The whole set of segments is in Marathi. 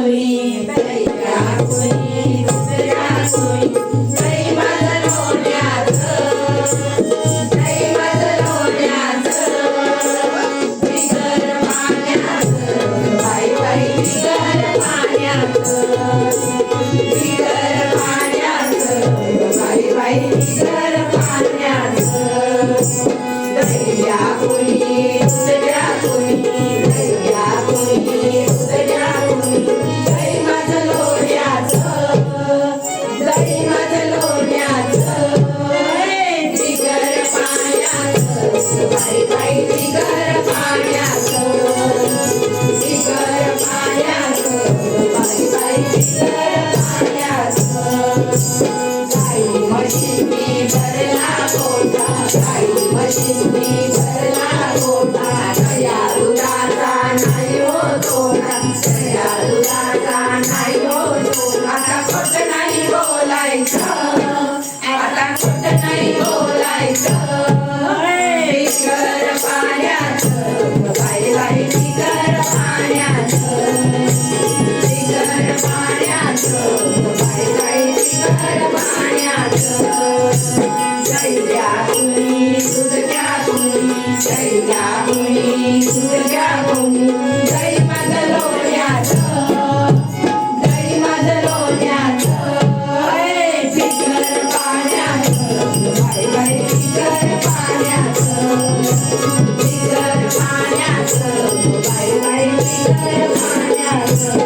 कुणी दैया कुणी दुसऱ्या कुणी दही माझं लोण्याचं दही माझं लोण्याचं बिगर पाण्याचं बाई बाई बिगर पाण्याचं बिगर पाण्याचं बाई बाई बिगर पाण्याचं दैया कुणी दुसऱ्या कुणी दैया कुणी दुसऱ्या कुणी दही माझं लोण्याचं दही माझं लोण्याचं बिगर पाण्याचं बाई बाई बिगर पाण्याचं बिगर पाण्याचं बाई बाई बिगर पाण्याचं गाई म्हशींनी भरला गोठा गाई म्हशींनी भरला गोठा दया दुधाचा नाही हो तोडा दया दुधाचा नाही हो तोडा आता खोट नाही बोलायचं आता खोट नाही बोलायचं बिगर पाण्याचं बाई बाई बिगर पाण्याचं बिगर पाण्याचं बाई बाई बिगर पाण्याचं दैया कुणी दुसऱ्या कुणी दैया कुणी दुसऱ्या कुणी दही माझं लोण्याचं दही माझं लोण्याचं बिगर पाण्याचं बाई बाई बिगर पाण्याचं बिगर पाण्याचं बाई बाई बिगर पाण्याचं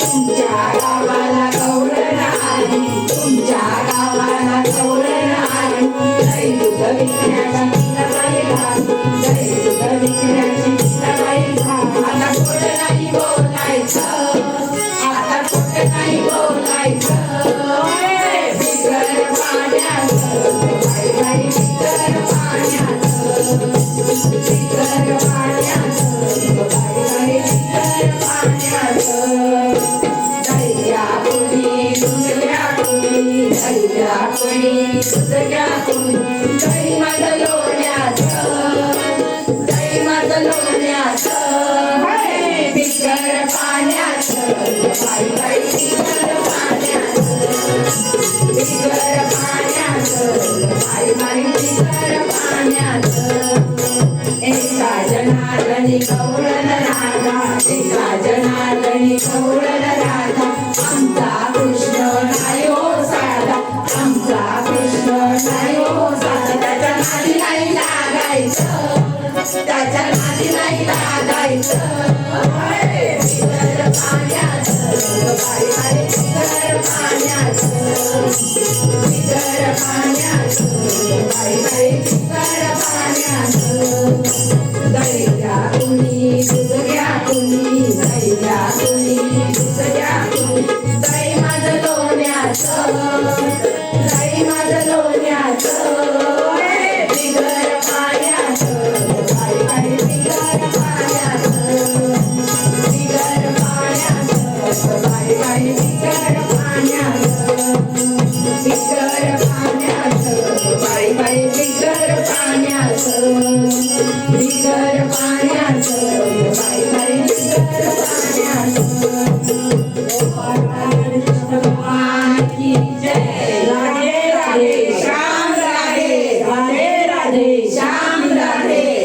तुमच्या गावाला गवळण आली तुमच्या गावाला गवळण आली दही दूध विकण्याची बाई घाल दही दूध विकण्याची बाई घाल आता खोट नाही बोलायचं आता खोट नाही बोलायचं बिगर पाण्याचं बाई बाई बिगर पाण्याचं बिगर पाण्याचं बाई बाई बिगर पाण्याचं दैया कुणी दुसऱ्या कुणी दैया कुणी दुसऱ्या कुणी दही माझं लोण्याचं दही माझं लोण्याचं बिगर पाण्याचं बाई बाई बिगर पाण्याचं बिगर पाण्याचं बाई बाई बिगर पाण्याचं एका जनार्दनी गवळण राधा एका जनार्दनी गवळण राधा आमचा कृष्ण नाही हो साधा आमचा कृष्ण नाही हो साधा त्याच्या नादी नाही लागायचं त्याच्या नादी नाही लागायचं बिगर पाण्याचं बाई बाई बिगर पाण्याचं बिगर पाण्याचं बाई बाई बिगर पाण्याचं दैया कुणी दुसऱ्या कुणी दैया कुणी दुसऱ्या कुणी दही माझं लोण्याचं दही माझं लोण्याचं बिगर पाण्याचं बाई बाई बिगर पाण्याचं बिगर पाण्याचं बाई बाई बिगर पाण्याचं बिगर पाण्याचं बाई बाई बिगर पाण्याचं बिगर पाण्याचं